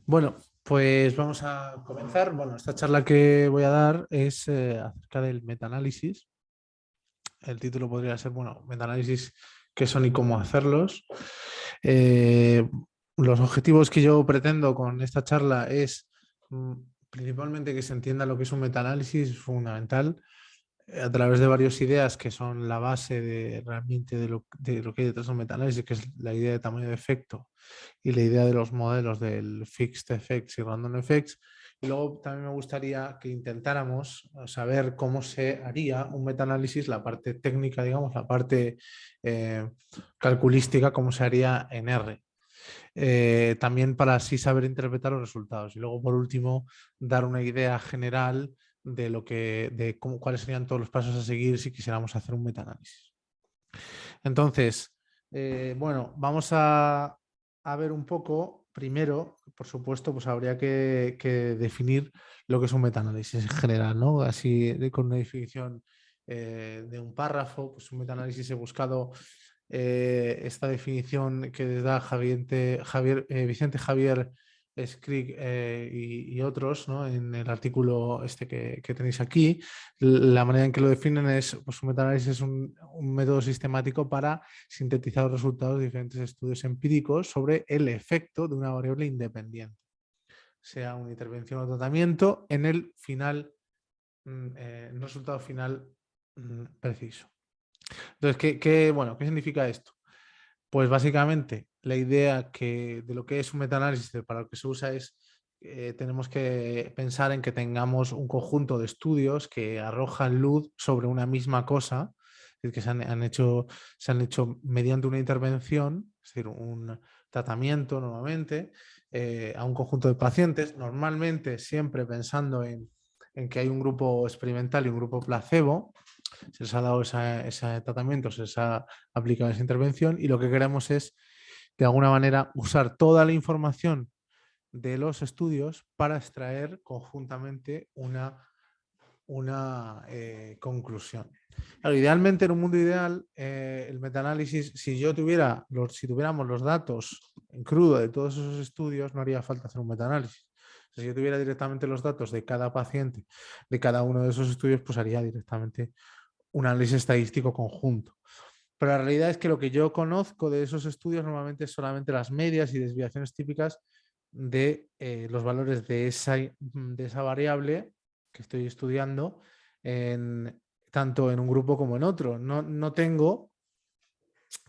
Bueno, pues vamos a comenzar. Bueno, esta charla que voy a dar es acerca del metaanálisis. El título podría ser, bueno, metaanálisis, qué son y cómo hacerlos. Eh, los objetivos que yo pretendo con esta charla es principalmente que se entienda lo que es un metaanálisis fundamental a través de varias ideas que son la base de realmente de lo que hay detrás de un metaanálisis, que es la idea de tamaño de efecto y la idea de los modelos del fixed effects y random effects. Y luego también me gustaría que intentáramos saber cómo se haría un metaanálisis, la parte técnica, digamos, la parte eh, calculística, cómo se haría en R. También para así saber interpretar los resultados. Y luego, por último, dar una idea general de cuáles serían todos los pasos a seguir si quisiéramos hacer un metaanálisis. Entonces, bueno, vamos a ver un poco, primero, por supuesto, pues habría que definir lo que es un metaanálisis en general, ¿no? Así, con una definición de un párrafo, pues un metaanálisis he buscado esta definición que da Vicente Javier Skrik y otros, ¿no? En el artículo este que tenéis aquí. La manera en que lo definen es, pues un metaanálisis es un método sistemático para sintetizar los resultados de diferentes estudios empíricos sobre el efecto de una variable independiente, sea una intervención o tratamiento en el final, en el resultado final preciso. Entonces, ¿qué significa esto? Pues básicamente la idea de lo que es un metaanálisis, para lo que se usa es, tenemos que pensar en que tengamos un conjunto de estudios que arrojan luz sobre una misma cosa, es decir, que se han hecho mediante una intervención, es decir, un tratamiento normalmente, a un conjunto de pacientes, normalmente siempre pensando en que hay un grupo experimental y un grupo placebo. Se les ha dado ese tratamiento, se les ha aplicado esa intervención y lo que queremos es, de alguna manera, usar toda la información de los estudios para extraer conjuntamente una conclusión. Claro, idealmente, en un mundo ideal, el metaanálisis, si tuviéramos los datos en crudo de todos esos estudios, no haría falta hacer un metaanálisis. Si yo tuviera directamente los datos de cada paciente, de cada uno de esos estudios, pues haría directamente un análisis estadístico conjunto. Pero la realidad es que lo que yo conozco de esos estudios normalmente es solamente las medias y desviaciones típicas de los valores de esa variable que estoy estudiando, tanto en un grupo como en otro. No tengo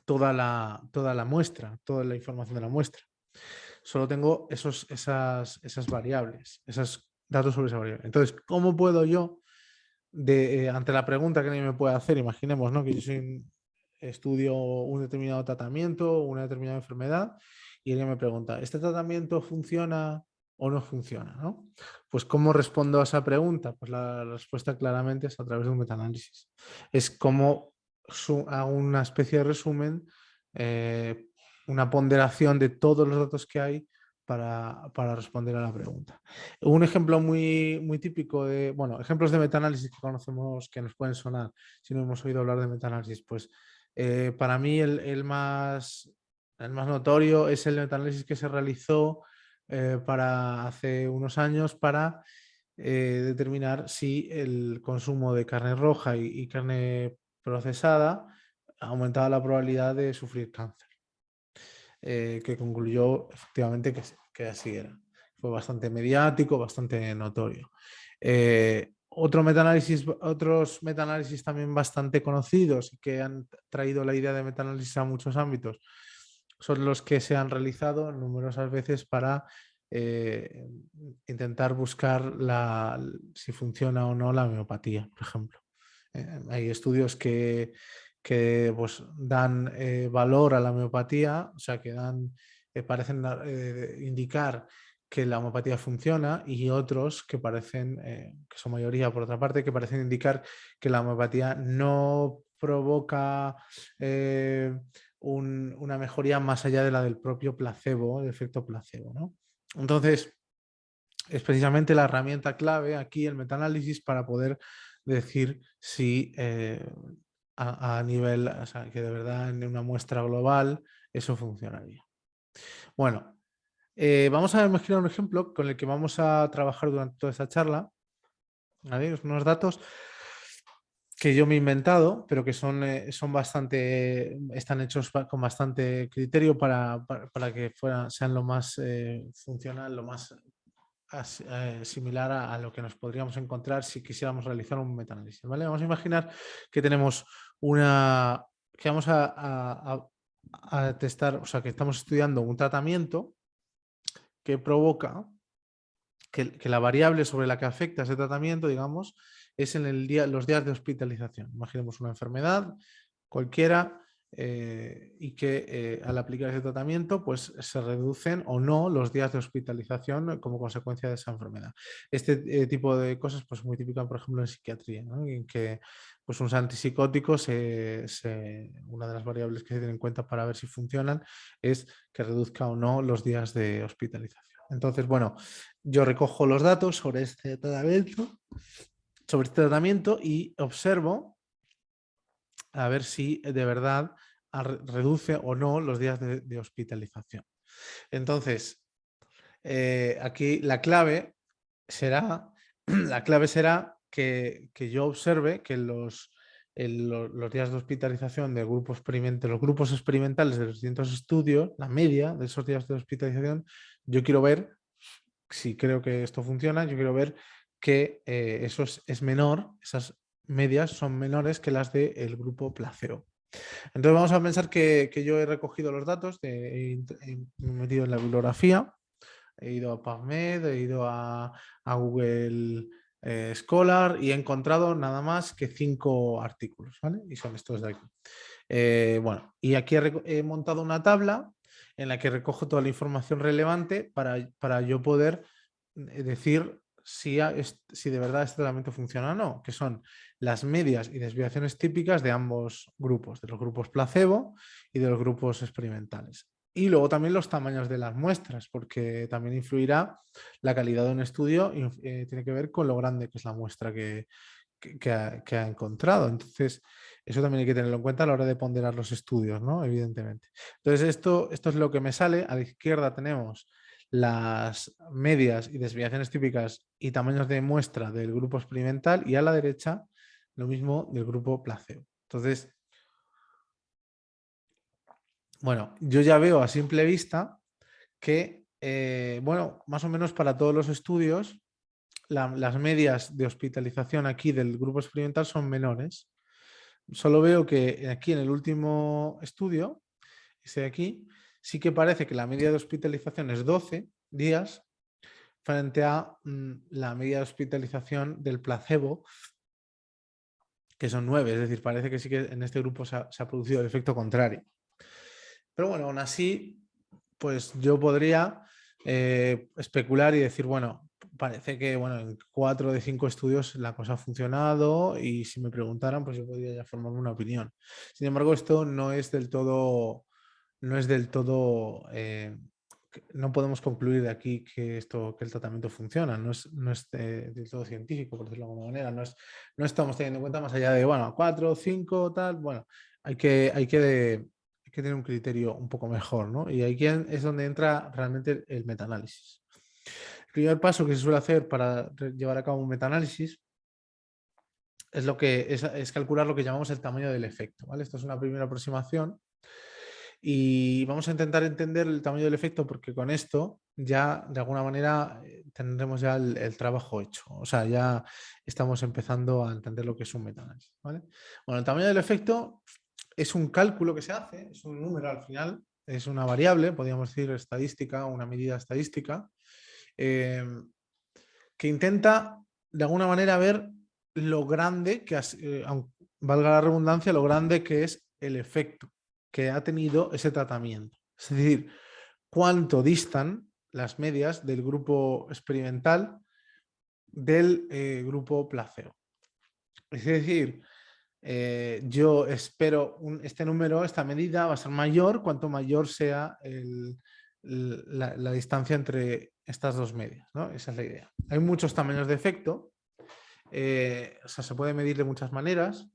toda la muestra, toda la información de la muestra. Solo tengo esas variables, esos datos sobre esa variable. Entonces, ¿cómo puedo yo ante la pregunta que nadie me puede hacer, imaginemos, ¿no? Que estudio un determinado tratamiento, una determinada enfermedad, y alguien me pregunta, ¿este tratamiento funciona o no funciona? ¿No? Pues ¿cómo respondo a esa pregunta? Pues la respuesta claramente es a través de un metaanálisis. Es como hago una especie de resumen, una ponderación de todos los datos que hay para responder a la pregunta. Un ejemplo muy típico bueno, ejemplos de metaanálisis que conocemos, que nos pueden sonar si no hemos oído hablar de metaanálisis, pues para mí el más notorio es el metaanálisis que se realizó para hace unos años para determinar si el consumo de carne roja y carne procesada aumentaba la probabilidad de sufrir cáncer, que concluyó efectivamente que así era. Fue bastante mediático, bastante notorio. Otros metaanálisis también bastante conocidos y que han traído la idea de metaanálisis a muchos ámbitos son los que se han realizado numerosas veces para intentar buscar si funciona o no la homeopatía, por ejemplo. Hay estudios que pues, dan valor a la homeopatía, o sea, que parecen indicar que la homeopatía funciona, y otros que parecen, que son mayoría por otra parte, que parecen indicar que la homeopatía no provoca una mejoría más allá de la del propio placebo, el efecto placebo, ¿no? Entonces, es precisamente la herramienta clave aquí, el metaanálisis, para poder decir si a nivel, o sea, que de verdad en una muestra global eso funcionaría. Bueno, Vamos a imaginar un ejemplo con el que vamos a trabajar durante toda esta charla. ¿Vale? Unos datos que yo me he inventado, pero que son bastante, están hechos con bastante criterio para que sean lo más funcional, lo más similar a lo que nos podríamos encontrar si quisiéramos realizar un metaanálisis. ¿Vale? Vamos a imaginar que tenemos que vamos a testar, o sea, que estamos estudiando un tratamiento que provoca que la variable sobre la que afecta ese tratamiento, digamos, es en los días de hospitalización. Imaginemos una enfermedad cualquiera y que al aplicar ese tratamiento pues se reducen o no los días de hospitalización como consecuencia de esa enfermedad. Este tipo de cosas pues muy típicas, por ejemplo, en psiquiatría, ¿no? En que pues unos antipsicóticos, una de las variables que se tienen en cuenta para ver si funcionan es que reduzca o no los días de hospitalización. Entonces, bueno, yo recojo los datos sobre este tratamiento y observo a ver si de verdad reduce o no los días de hospitalización. Entonces, aquí la clave será que yo observe que los días de hospitalización de los grupos experimentales de los distintos estudios, la media de esos días de hospitalización, yo quiero ver, si creo que esto funciona, yo quiero ver que eso es menor, esas medias son menores que las del grupo placebo. Entonces vamos a pensar que yo he recogido los datos, he metido en la bibliografía, he ido a PubMed, he ido a Google Scholar y he encontrado nada más que 5 artículos, ¿vale? Y son estos de aquí. Bueno, y aquí he montado una tabla en la que recojo toda la información relevante para yo poder decir si de verdad este tratamiento funciona o no, que son las medias y desviaciones típicas de ambos grupos, de los grupos placebo y de los grupos experimentales. Y luego también los tamaños de las muestras, porque también influirá la calidad de un estudio, tiene que ver con lo grande que es la muestra que ha encontrado. Entonces, eso también hay que tenerlo en cuenta a la hora de ponderar los estudios, ¿no? Evidentemente. Entonces, esto es lo que me sale. A la izquierda tenemos las medias y desviaciones típicas y tamaños de muestra del grupo experimental y a la derecha lo mismo del grupo placebo. Entonces, bueno, yo ya veo a simple vista que, bueno, más o menos para todos los estudios, las medias de hospitalización aquí del grupo experimental son menores. Solo veo que aquí en el último estudio, ese de aquí, sí que parece que la media de hospitalización es 12 días frente a la media de hospitalización del placebo, que son 9. Es decir, parece que sí que en este grupo se ha producido el efecto contrario. Pero bueno, aún así, pues yo podría especular y decir, bueno, parece que bueno, en 4 de 5 estudios la cosa ha funcionado y si me preguntaran, pues yo podría ya formarme una opinión. Sin embargo, esto no es del todo, no podemos concluir de aquí que el tratamiento funciona, no es del todo científico, por decirlo de alguna manera, no estamos teniendo en cuenta más allá de, bueno, 4, 5, tal, bueno, hay que tener un criterio un poco mejor, ¿no? Y aquí es donde entra realmente el metaanálisis. El primer paso que se suele hacer para llevar a cabo un metaanálisis es calcular lo que llamamos el tamaño del efecto, ¿vale? Esto es una primera aproximación y vamos a intentar entender el tamaño del efecto porque con esto ya de alguna manera tendremos ya el trabajo hecho, o sea, ya estamos empezando a entender lo que es un metaanálisis, ¿vale? Bueno, el tamaño del efecto es un cálculo que se hace, es un número al final, es una variable, podríamos decir estadística, una medida estadística, que intenta de alguna manera ver lo grande valga la redundancia, lo grande que es el efecto que ha tenido ese tratamiento. Es decir, cuánto distan las medias del grupo experimental del grupo placebo. Es decir, yo espero este número, esta medida va a ser mayor cuanto mayor sea la distancia entre estas dos medias, ¿no? Esa es la idea. Hay muchos tamaños de efecto, o sea, se puede medir de muchas maneras,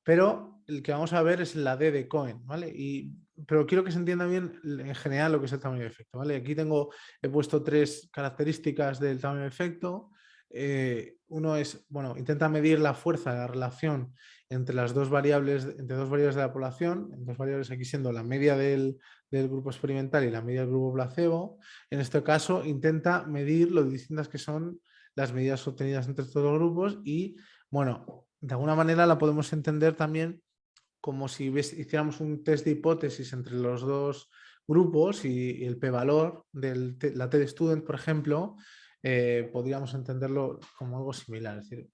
pero el que vamos a ver es la D de Cohen, ¿vale? Y pero quiero que se entienda bien en general lo que es el tamaño de efecto, ¿vale? Aquí he puesto 3 características del tamaño de efecto. Uno es, bueno, intenta medir la fuerza de la relación entre las dos variables, entre dos variables de la población, dos variables aquí siendo la media del grupo experimental y la media del grupo placebo. En este caso, intenta medir lo distintas que son las medidas obtenidas entre estos dos grupos y, bueno, de alguna manera la podemos entender también como si hiciéramos un test de hipótesis entre los dos grupos y el p-valor de la t-student, por ejemplo, podríamos entenderlo como algo similar. Es decir,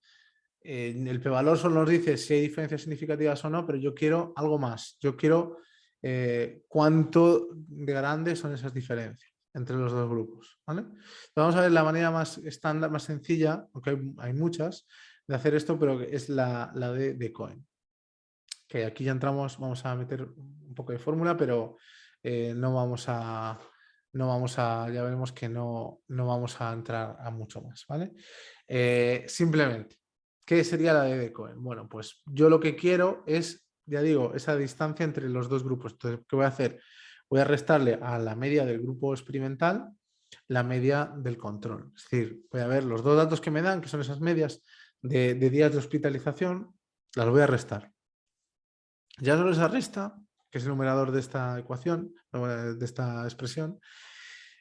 el p-valor solo nos dice si hay diferencias significativas o no, pero yo quiero algo más. Yo quiero cuánto de grandes son esas diferencias entre los dos grupos. ¿Vale? Vamos a ver la manera más estándar, más sencilla, aunque hay muchas, de hacer esto, pero es la de Cohen. Que aquí ya entramos, vamos a meter un poco de fórmula, pero no vamos a, ya veremos que no vamos a entrar a mucho más, ¿vale? Simplemente, ¿qué sería la de Cohen? Bueno, pues yo lo que quiero es, ya digo, esa distancia entre los dos grupos. Entonces, ¿qué voy a hacer? Voy a restarle a la media del grupo experimental la media del control. Es decir, voy a ver los dos datos que me dan, que son esas medias de días de hospitalización, las voy a restar. Ya solo esa resta, que es el numerador de esta ecuación, de esta expresión,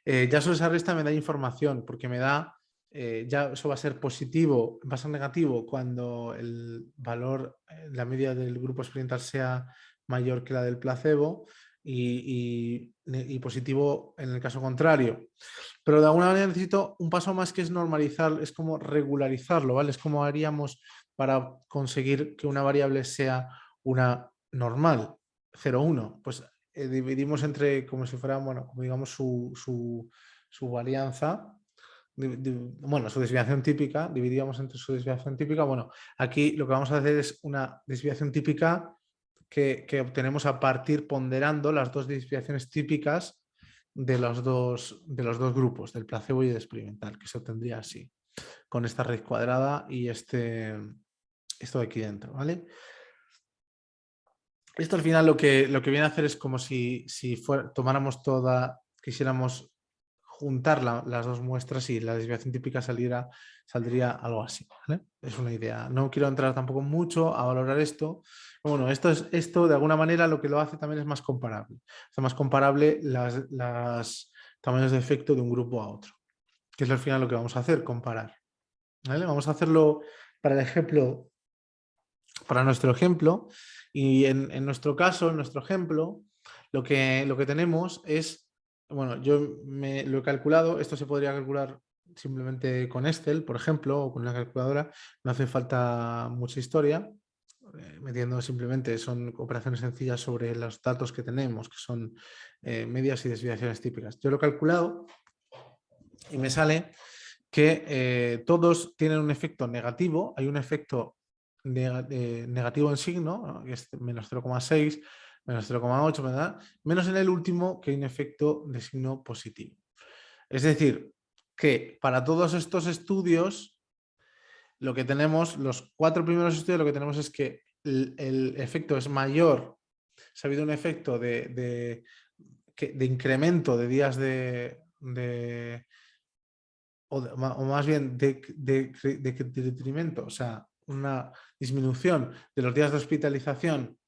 ya solo esa resta me da información, porque me da, ya eso va a ser positivo, va a ser negativo cuando el valor, la media del grupo experimental sea mayor que la del placebo y positivo en el caso contrario. Pero de alguna manera necesito un paso más que es normalizar, es como regularizarlo, ¿vale? Es como haríamos para conseguir que una variable sea una normal, 0, 1, pues dividimos entre, como si fuera, bueno, como digamos su varianza, bueno, su desviación típica, dividíamos entre su desviación típica. Bueno, aquí lo que vamos a hacer es una desviación típica que obtenemos a partir ponderando las dos desviaciones típicas de los dos grupos, del placebo y del experimental, que se obtendría así, con esta raíz cuadrada y esto de aquí dentro, ¿vale? Esto al final lo que viene a hacer es como si tomáramos quisiéramos juntar las dos muestras y la desviación típica saldría algo así, ¿vale? Es una idea. No quiero entrar tampoco mucho a valorar esto. Bueno, esto de alguna manera lo que lo hace también es más comparable. Hace más comparable las tamaños de efecto de un grupo a otro, que es al final lo que vamos a hacer, comparar. ¿Vale? Vamos a hacerlo para el ejemplo, para nuestro ejemplo, y en nuestro caso, en nuestro ejemplo, lo que tenemos es, bueno, yo lo he calculado, esto se podría calcular simplemente con Excel, por ejemplo, o con una calculadora, no hace falta mucha historia, metiendo simplemente, son operaciones sencillas sobre los datos que tenemos, que son medias y desviaciones típicas. Yo lo he calculado y me sale que todos tienen un efecto negativo, hay un efecto negativo en signo, ¿no? Que es menos 0,6, menos 0,8, ¿verdad? Menos en el último, que hay un efecto de signo positivo. Es decir, que para todos estos estudios, lo que tenemos, los 4 primeros estudios, lo que tenemos es que el efecto es mayor, ha habido un efecto de incremento de días o más bien de detrimento, o sea, una disminución de los días de hospitalización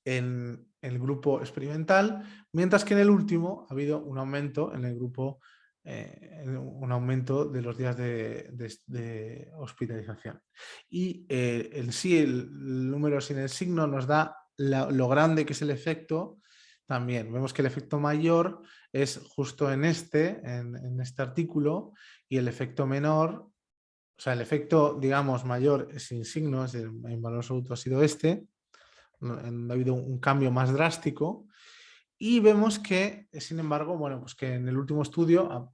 en el grupo experimental, mientras que en el último ha habido un aumento en el grupo, un aumento de los días de hospitalización. Y el número sin el signo nos da lo grande que es el efecto. También vemos que el efecto mayor es justo en este artículo, y el efecto menor, o sea, el efecto, digamos, mayor sin signos, en valor absoluto ha sido este. Ha habido un cambio más drástico, y vemos que, sin embargo, bueno, pues que en el último estudio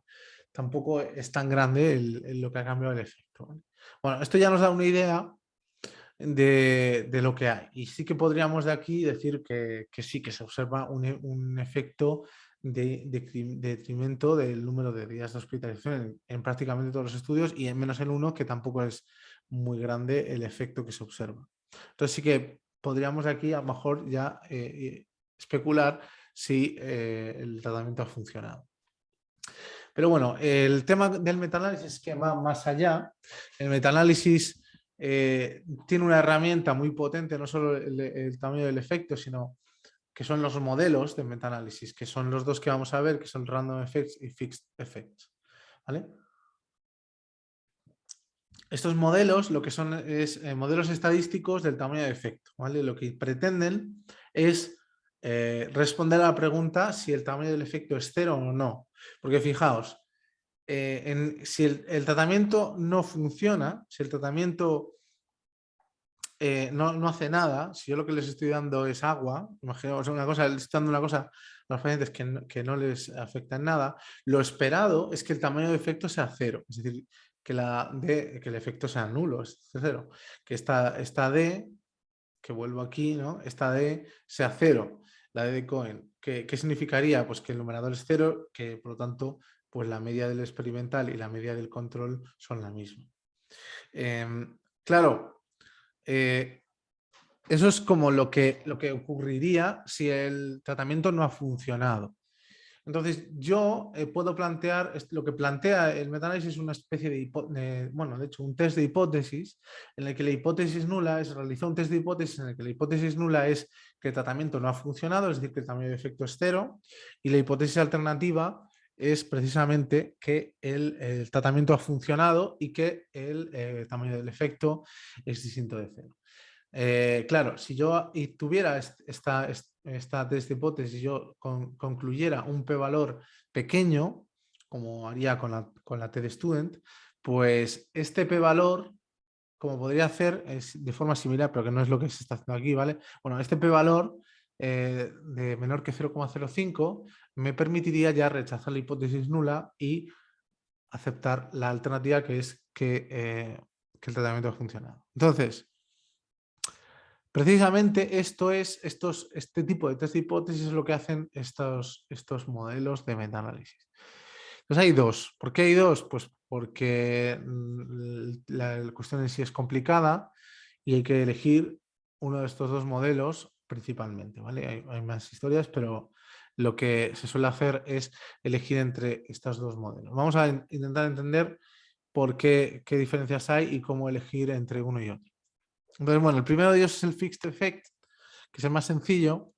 tampoco es tan grande lo que ha cambiado el efecto, ¿vale? Bueno, esto ya nos da una idea de lo que hay, y sí que podríamos de aquí decir que sí, que se observa un efecto de detrimento del número de días de hospitalización en prácticamente todos los estudios, y en menos en uno que tampoco es muy grande el efecto que se observa. Entonces sí que podríamos aquí a lo mejor ya especular si el tratamiento ha funcionado. Pero bueno, el tema del metaanálisis es que va más allá. El metaanálisis tiene una herramienta muy potente, no solo el tamaño del efecto, sino que son los modelos de metaanálisis, que son los dos que vamos a ver, que son random effects y fixed effects. ¿Vale? Estos modelos lo que son es modelos estadísticos del tamaño de efecto. ¿Vale? Lo que pretenden es responder a la pregunta si el tamaño del efecto es cero o no. Porque fijaos, si el tratamiento no funciona, si el tratamiento no hace nada, si yo lo que les estoy dando es agua, imaginemos una cosa, les estoy dando una cosa a los pacientes que no les afecta en nada, lo esperado es que el tamaño de efecto sea cero, es decir, que el efecto sea nulo, es cero, que esta D, que vuelvo aquí, ¿no? Esta D sea cero, la D de Cohen. ¿Qué significaría? Pues que el numerador es cero, que por lo tanto, pues la media del experimental y la media del control son la misma. Claro, eso es como lo que ocurriría si el tratamiento no ha funcionado. Entonces, yo puedo plantear, lo que plantea el metaanálisis es una especie bueno, de hecho, un test de hipótesis en el que la hipótesis nula es realizar un test de hipótesis en el que la hipótesis nula es que el tratamiento no ha funcionado, es decir, que el tamaño de efecto es cero, y la hipótesis alternativa es precisamente que el tratamiento ha funcionado y que el tamaño del efecto es distinto de cero. Claro, si yo tuviera esta test de hipótesis, yo concluyera un p-valor pequeño, como haría con la T-de-Student, pues este p-valor, como podría hacer es de forma similar, pero que no es lo que se está haciendo aquí, ¿vale? Bueno, este p-valor de menor que 0,05 me permitiría ya rechazar la hipótesis nula y aceptar la alternativa que es que el tratamiento ha funcionado. Entonces, precisamente este tipo de test de hipótesis es lo que hacen estos modelos de metaanálisis. Entonces hay dos. ¿Por qué hay dos? Pues porque la cuestión en sí es complicada y hay que elegir uno de estos dos modelos principalmente. ¿Vale? Hay más historias, pero lo que se suele hacer es elegir entre estos dos modelos. Vamos a intentar entender qué diferencias hay y cómo elegir entre uno y otro. Entonces, bueno, el primero de ellos es el Fixed Effect, que es el más sencillo,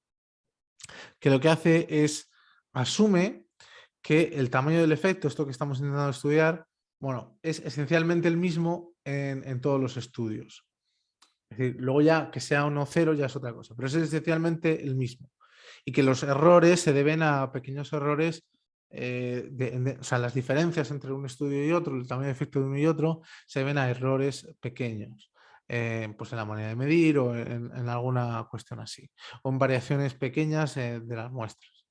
que lo que hace es asume que el tamaño del efecto, esto que estamos intentando estudiar, bueno, es esencialmente el mismo en todos los estudios. Es decir, luego ya que sea o no cero ya es otra cosa, pero es esencialmente el mismo. Y que los errores se deben a pequeños errores, o sea, las diferencias entre un estudio y otro, el tamaño de efecto de uno y otro, se deben a errores pequeños. Pues en la manera de medir o en alguna cuestión así, o en variaciones pequeñas de las muestras.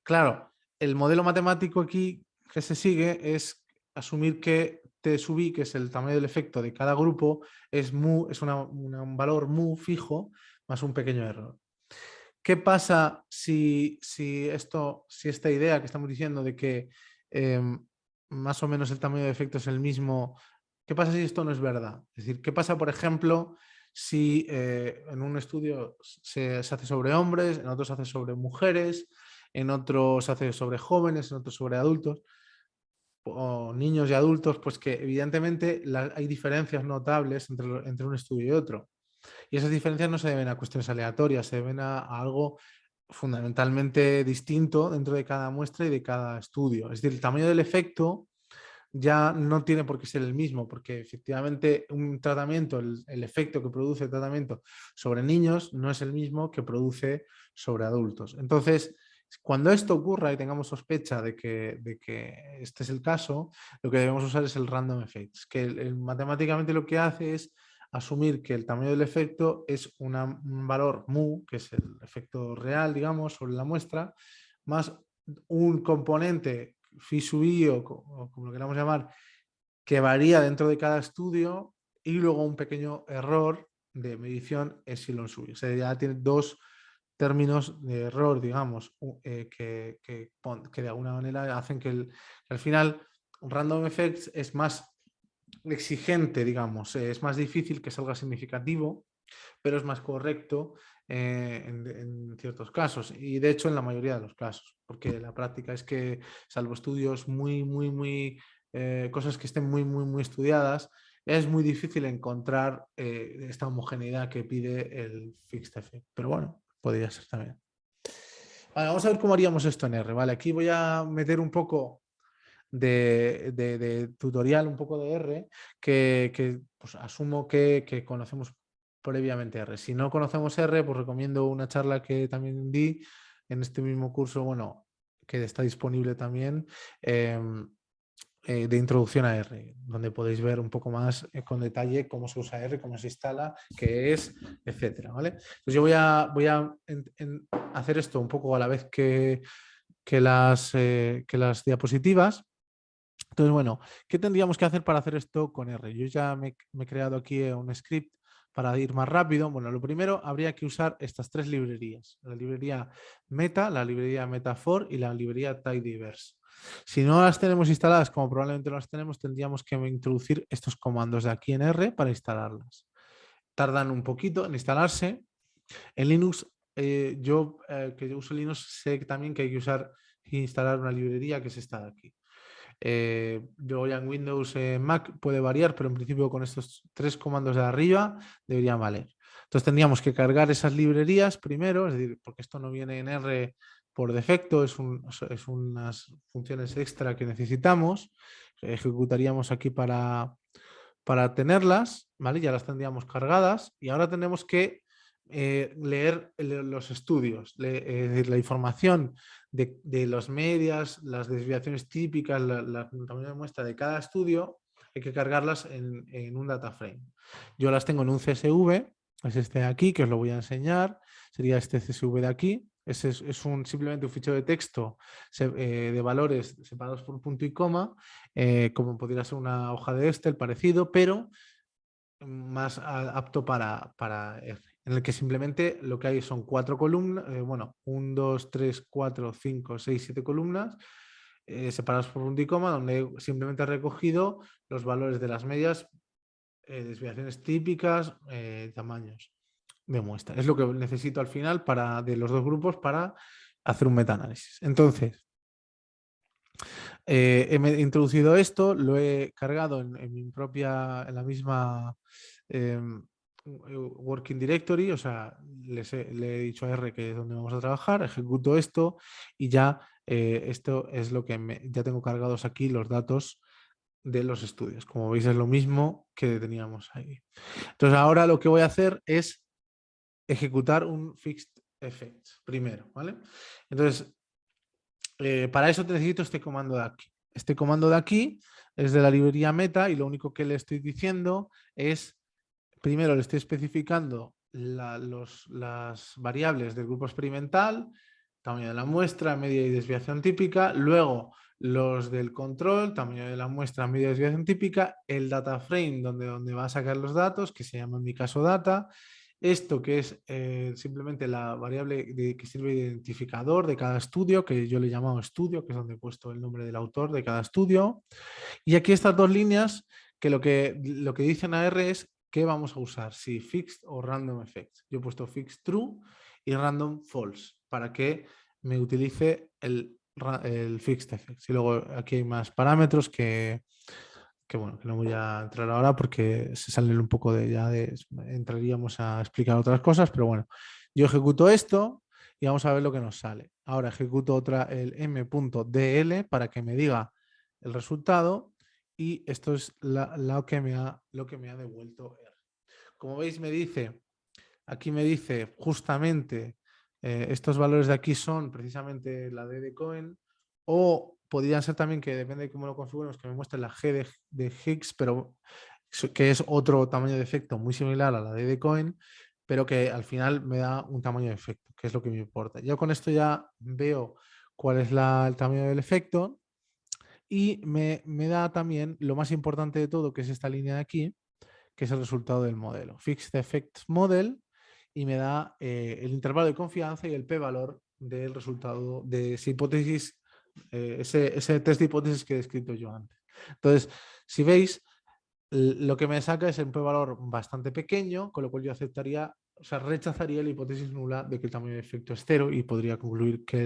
Claro, el modelo matemático aquí que se sigue es asumir que T sub i, que es el tamaño del efecto de cada grupo, es un valor mu fijo más un pequeño error. ¿Qué pasa si esta idea que estamos diciendo de que más o menos el tamaño de efecto es el mismo, qué pasa si esto no es verdad? Es decir, ¿qué pasa, por ejemplo, si en un estudio se hace sobre hombres, en otros se hace sobre mujeres, en otros se hace sobre jóvenes, en otros sobre adultos, o niños y adultos? Pues que evidentemente hay diferencias notables entre un estudio y otro. Y esas diferencias no se deben a cuestiones aleatorias, se deben a algo fundamentalmente distinto dentro de cada muestra y de cada estudio. Es decir, el tamaño del efecto ya no tiene por qué ser el mismo, porque efectivamente un tratamiento, el efecto que produce el tratamiento sobre niños no es el mismo que produce sobre adultos. Entonces, cuando esto ocurra y tengamos sospecha de que este es el caso, lo que debemos usar es el random effects, que matemáticamente lo que hace es asumir que el tamaño del efecto es un valor mu, que es el efecto real, digamos, sobre la muestra, más un componente phi sub i o como lo queramos llamar, que varía dentro de cada estudio, y luego un pequeño error de medición epsilon sub i. O sea, ya tiene dos términos de error, digamos, que de alguna manera hacen que al final random effects es más exigente, digamos, es más difícil que salga significativo, pero es más correcto en ciertos casos y de hecho en la mayoría de los casos, porque la práctica es que salvo estudios cosas que estén muy estudiadas, es muy difícil encontrar esta homogeneidad que pide el fixed effect, pero bueno, podría ser también. Vale, vamos a ver cómo haríamos esto en R. Vale, aquí voy a meter un poco de tutorial, un poco de R, que pues, asumo que conocemos previamente R. Si no conocemos R, pues recomiendo una charla que también di en este mismo curso, bueno, que está disponible también, de introducción a R, donde podéis ver un poco más con detalle cómo se usa R, cómo se instala, qué es, etcétera, ¿vale? Entonces yo voy a hacer esto un poco a la vez que las diapositivas. Entonces, bueno, ¿qué tendríamos que hacer para hacer esto con R? Yo ya me he creado aquí un script para ir más rápido. Bueno, lo primero habría que usar estas tres librerías. La librería Meta, la librería Metaphor y la librería Tidyverse. Si no las tenemos instaladas, como probablemente no las tenemos, tendríamos que introducir estos comandos de aquí en R para instalarlas. Tardan un poquito en instalarse. En Linux, yo que uso Linux, sé también que hay que instalar una librería que es esta de aquí. Luego ya en Windows, Mac puede variar, pero en principio con estos tres comandos de arriba debería valer. Entonces tendríamos que cargar esas librerías primero, es decir, porque esto no viene en R por defecto, es unas funciones extra que necesitamos. Ejecutaríamos aquí para tenerlas, ¿vale? Ya las tendríamos cargadas y ahora tenemos que leer los estudios, es decir, la información de las medias, las desviaciones típicas, la tamaño de muestra de cada estudio, hay que cargarlas en un data frame. Yo las tengo en un CSV, es este de aquí, que os lo voy a enseñar, sería este CSV de aquí. Es simplemente un fichero de texto de valores separados por punto y coma, como podría ser una hoja de Excel parecido, pero más apto para R, en el que simplemente lo que hay son 4 columnas, bueno, 1, 2, 3, 4, 5, 6, 7 columnas separadas por punto y coma, donde simplemente he recogido los valores de las medias, desviaciones típicas, tamaños de muestra. Es lo que necesito al final de los dos grupos para hacer un metaanálisis. Entonces, he introducido esto, lo he cargado en mi propia, en la misma working directory, o sea, le he dicho a R que es donde vamos a trabajar, ejecuto esto y ya esto es lo que ya tengo cargados aquí los datos de los estudios. Como veis es lo mismo que teníamos ahí. Entonces ahora lo que voy a hacer es ejecutar un fixed effect primero, ¿vale? Entonces para eso necesito este comando de aquí. Este comando de aquí es de la librería meta y lo único que le estoy diciendo es, primero le estoy especificando las variables del grupo experimental, tamaño de la muestra, media y desviación típica, luego los del control, tamaño de la muestra, media y desviación típica, el data frame donde va a sacar los datos, que se llama en mi caso data, esto que es simplemente la variable que sirve de identificador de cada estudio, que yo le he llamado estudio, que es donde he puesto el nombre del autor de cada estudio. Y aquí estas dos líneas que lo que dicen a R es qué vamos a usar, si fixed o random effects. Yo he puesto fixed true y random false para que me utilice el fixed effects. Y luego aquí hay más parámetros que bueno, que no voy a entrar ahora porque se salen un poco entraríamos a explicar otras cosas, pero bueno, yo ejecuto esto y vamos a ver lo que nos sale. Ahora ejecuto el m.dl para que me diga el resultado y esto es lo que me ha devuelto R. Como veis aquí me dice justamente estos valores de aquí son precisamente la D de Cohen, o podrían ser también, que depende de cómo lo configuremos, que me muestre la G de Higgs, pero que es otro tamaño de efecto muy similar a la D de Cohen, pero que al final me da un tamaño de efecto, que es lo que me importa. Yo con esto ya veo cuál es el tamaño del efecto y me da también lo más importante de todo, que es esta línea de aquí, que es el resultado del modelo. Fixed Effects Model, y me da el intervalo de confianza y el p-valor del resultado de esa hipótesis, ese test de hipótesis que he descrito yo antes. Entonces, si veis, lo que me saca es un p-valor bastante pequeño, con lo cual yo aceptaría o sea, rechazaría la hipótesis nula de que el tamaño de efecto es cero y podría concluir que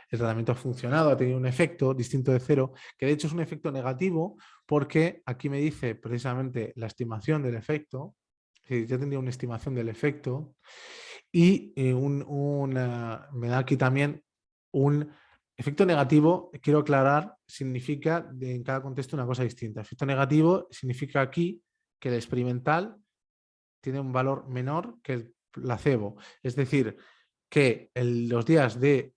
el tratamiento ha funcionado, ha tenido un efecto distinto de cero, que de hecho es un efecto negativo porque aquí me dice precisamente la estimación del efecto, es decir, ya tendría una estimación del efecto y me da aquí también un efecto negativo. Quiero aclarar, significa en cada contexto una cosa distinta. Efecto negativo significa aquí que el experimental tiene un valor menor que el placebo. Es decir, que los días de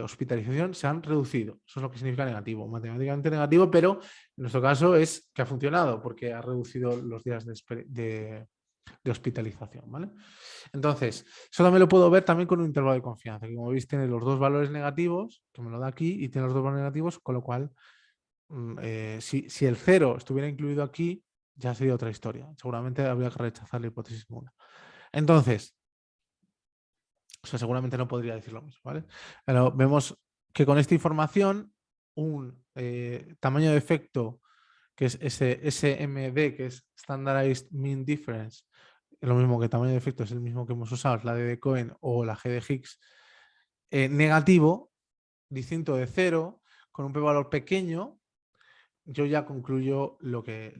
hospitalización se han reducido. Eso es lo que significa negativo, matemáticamente negativo, pero en nuestro caso es que ha funcionado porque ha reducido los días de hospitalización. ¿Vale? Entonces, eso también lo puedo ver también con un intervalo de confianza, que como veis tiene los dos valores negativos, que me lo da aquí, y tiene los dos valores negativos, con lo cual, si el 0 estuviera incluido aquí, ya sería otra historia. Seguramente habría que rechazar la hipótesis nula. Entonces, o sea, seguramente no podría decir lo mismo, ¿vale? Pero vemos que con esta información, un tamaño de efecto, que es ese SMD, que es Standardized Mean Difference, lo mismo que tamaño de efecto es el mismo que hemos usado, es la de Cohen o la G de Higgs, negativo, distinto de cero, con un p-valor pequeño, yo ya concluyo lo que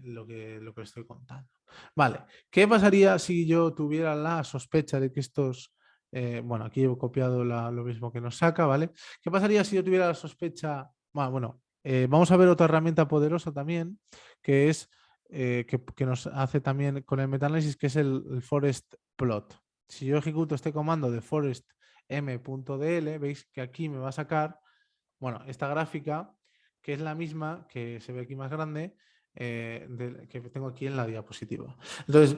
estoy contando. Vale, ¿qué pasaría si yo tuviera la sospecha de que estos, bueno, aquí he copiado lo mismo que nos saca, ¿vale? ¿Qué pasaría si yo tuviera la sospecha? Bueno, vamos a ver otra herramienta poderosa también, que es que nos hace también con el metaanálisis, que es el forest plot. Si yo ejecuto este comando de forest m.dl, veis que aquí me va a sacar, bueno, esta gráfica, que es la misma, que se ve aquí más grande, que tengo aquí en la diapositiva. Entonces,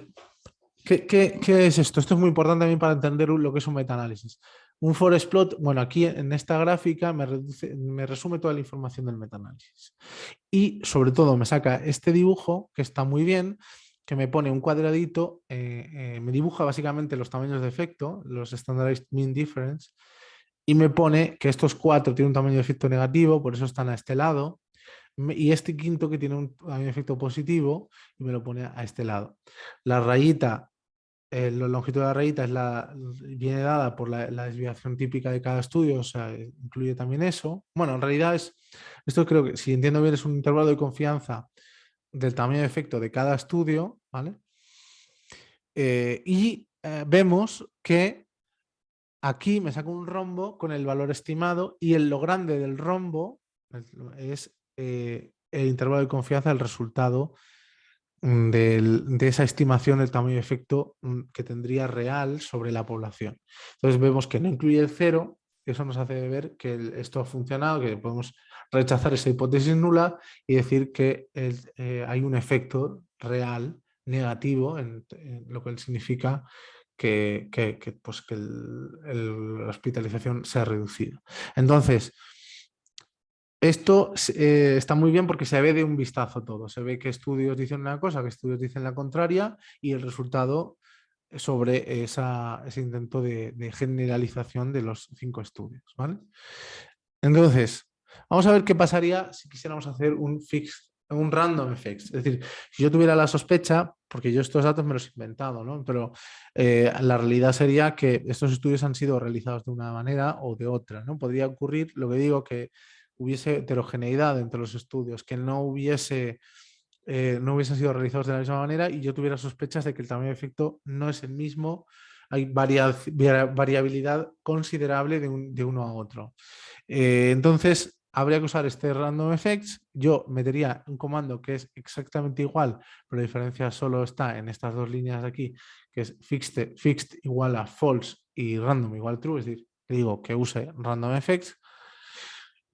¿qué es esto? Esto es muy importante también para entender lo que es un metaanálisis. Un forest plot, bueno, aquí en esta gráfica me resume toda la información del metaanálisis. Y sobre todo me saca este dibujo, que está muy bien, que me pone un cuadradito, me dibuja básicamente los tamaños de efecto, los Standardized Mean Difference, y me pone que estos 4 tienen un tamaño de efecto negativo, por eso están a este lado, y este quinto que tiene un tamaño de efecto positivo, y me lo pone a este lado. La rayita, la longitud de la rayita viene dada por la desviación típica de cada estudio, o sea, incluye también eso. Bueno, en realidad esto creo que, si entiendo bien, es un intervalo de confianza del tamaño de efecto de cada estudio, ¿vale? Vemos que aquí me saco un rombo con el valor estimado y lo grande del rombo es el intervalo de confianza del resultado de esa estimación del tamaño de efecto que tendría real sobre la población. Entonces vemos que no incluye el 0, eso nos hace ver que esto ha funcionado, que podemos rechazar esa hipótesis nula y decir que hay un efecto real negativo en lo que significa pues que la hospitalización se ha reducido. Entonces, esto está muy bien porque se ve de un vistazo todo. Se ve que estudios dicen una cosa, que estudios dicen la contraria y el resultado sobre ese intento de generalización de los 5 estudios. ¿Vale? Entonces, vamos a ver qué pasaría si quisiéramos hacer un random effects. Es decir, si yo tuviera la sospecha, porque yo estos datos me los he inventado, ¿no? Pero la realidad sería que estos estudios han sido realizados de una manera o de otra, ¿no? Podría ocurrir, lo que digo, que hubiese heterogeneidad entre los estudios, que no hubiesen sido realizados de la misma manera y yo tuviera sospechas de que el tamaño de efecto no es el mismo, hay variabilidad considerable de uno a otro. Entonces, habría que usar este random effects. Yo metería un comando que es exactamente igual, pero la diferencia solo está en estas dos líneas de aquí, que es fixed igual a false y random igual a true, es decir, digo que use random effects.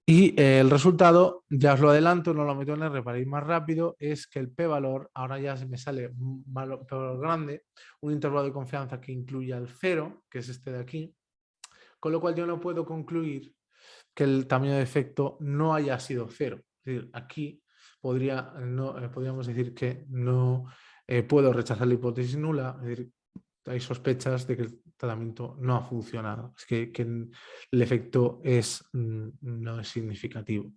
Y el resultado, ya os lo adelanto, no lo meto en R para ir más rápido, es que el p-valor, ahora ya se me sale un p-valor grande, un intervalo de confianza que incluya el 0, que es este de aquí, con lo cual yo no puedo concluir que el tamaño de efecto no haya sido 0. Es decir, aquí podríamos decir que no puedo rechazar la hipótesis nula, es decir, hay sospechas de que el tratamiento no ha funcionado, es que el efecto no es significativo.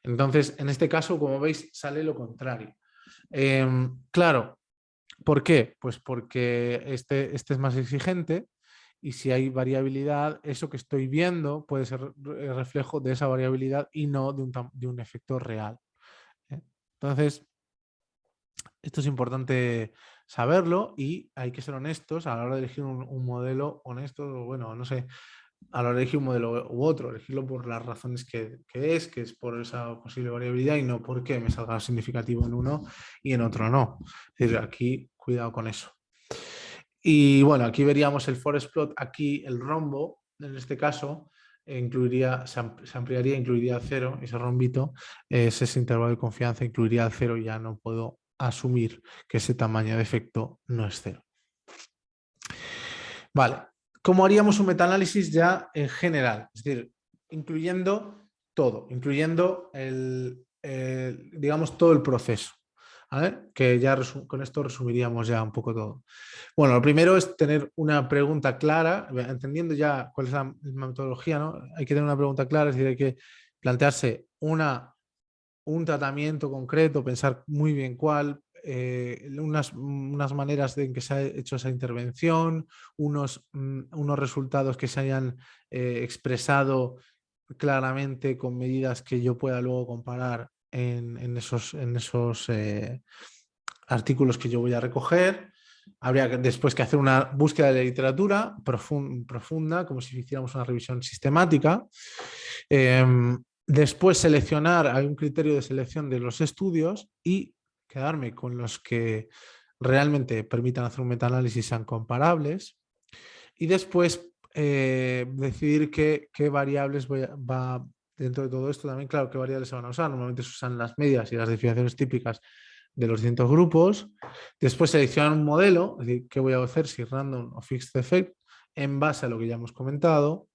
Entonces, en este caso, como veis, sale lo contrario. Claro, ¿Por qué? Pues porque este es más exigente y si hay variabilidad, eso que estoy viendo puede ser reflejo de esa variabilidad y no de un efecto real. ¿Eh? Entonces, esto es importante saberlo y hay que ser honestos a la hora de elegir un modelo honesto, bueno, no sé, a la hora de elegir un modelo u otro, elegirlo por las razones que es por esa posible variabilidad y no porque me salga significativo en uno y en otro no. Es decir, aquí cuidado con eso. Y bueno, aquí veríamos el forest plot, aquí el rombo, en este caso, se ampliaría, incluiría 0, ese rombito, ese intervalo de confianza incluiría el 0 y ya no puedo asumir que ese tamaño de efecto no es 0. Vale, ¿cómo haríamos un metaanálisis ya en general? Es decir, incluyendo todo, incluyendo digamos, todo el proceso. ¿Vale? Que ya con esto resumiríamos ya un poco todo. Bueno, lo primero es tener una pregunta clara, entendiendo ya cuál es la metodología, ¿no? Hay que tener una pregunta clara, es decir, hay que plantearse un tratamiento concreto, pensar muy bien cuál, unas maneras en que se ha hecho esa intervención, unos resultados que se hayan expresado claramente con medidas que yo pueda luego comparar en esos artículos que yo voy a recoger. Habría después que hacer una búsqueda de la literatura profunda, como si hiciéramos una revisión sistemática. Después seleccionar, hay un criterio de selección de los estudios y quedarme con los que realmente permitan hacer un metaanálisis, sean comparables. Y después decidir qué variables va dentro de todo esto también, claro, qué variables se van a usar. Normalmente se usan las medias y las desviaciones típicas de los distintos grupos. Después seleccionar un modelo, es decir, qué voy a hacer, si random o fixed effect, en base a lo que ya hemos comentado.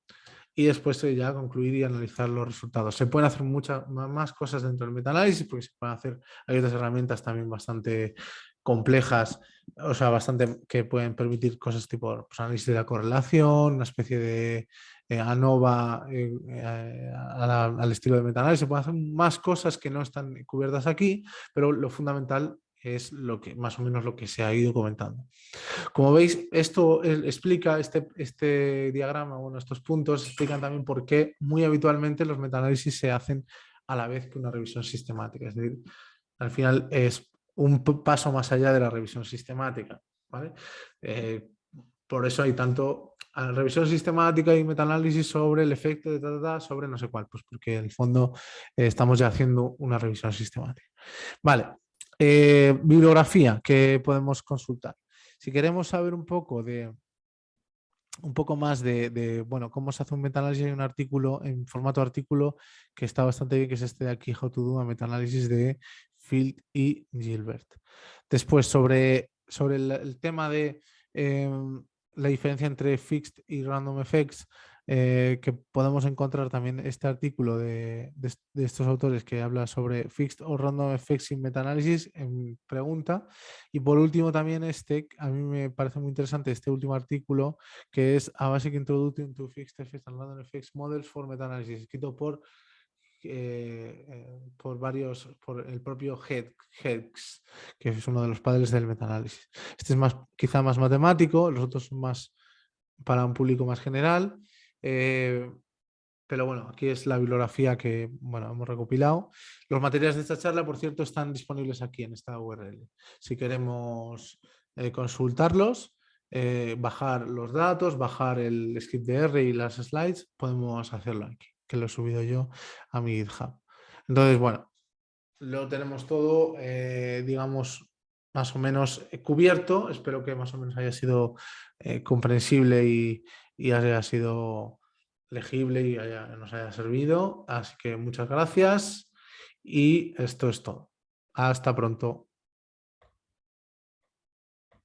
Y después ya concluir y analizar los resultados. Se pueden hacer muchas más cosas dentro del metaanálisis porque se pueden hacer, hay otras herramientas también bastante complejas, o sea, bastante que pueden permitir cosas tipo pues, análisis de la correlación, una especie de ANOVA al estilo de metaanálisis. Se pueden hacer más cosas que no están cubiertas aquí, pero lo fundamental es lo que más o menos lo que se ha ido comentando. Como veis, esto explica, este diagrama, bueno, estos puntos explican también por qué muy habitualmente los metaanálisis se hacen a la vez que una revisión sistemática. Es decir, al final es un paso más allá de la revisión sistemática. ¿Vale? Por eso hay tanto revisión sistemática y metaanálisis sobre el efecto de sobre no sé cuál, pues porque en el fondo estamos ya haciendo una revisión sistemática. Vale, bibliografía que podemos consultar. Si queremos saber un poco más de bueno, cómo se hace un metaanálisis, hay un artículo en formato artículo que está bastante bien, que es este de aquí, How to do a Metaanálisis de Field y Gilbert. Después, sobre el tema de la diferencia entre fixed y random effects, que podemos encontrar también este artículo de estos autores que habla sobre fixed o random effects in metaanálisis en pregunta. Y por último también a mí me parece muy interesante este último artículo que es A Basic Introduction to Fixed Effects and Random Effects Models for Meta-Analysis, escrito por por el propio Hedges, que es uno de los padres del metaanálisis. Este es quizá más matemático, los otros son más para un público más general. Pero bueno, aquí es la bibliografía que bueno, hemos recopilado. Los materiales de esta charla, por cierto, están disponibles aquí en esta URL. Si queremos consultarlos, bajar los datos, bajar el script de R y las slides, podemos hacerlo aquí, que lo he subido yo a mi GitHub. Entonces, bueno, lo tenemos todo, digamos, más o menos cubierto. Espero que más o menos haya sido comprensible y haya sido legible y nos haya servido. Así que muchas gracias y esto es todo. Hasta pronto.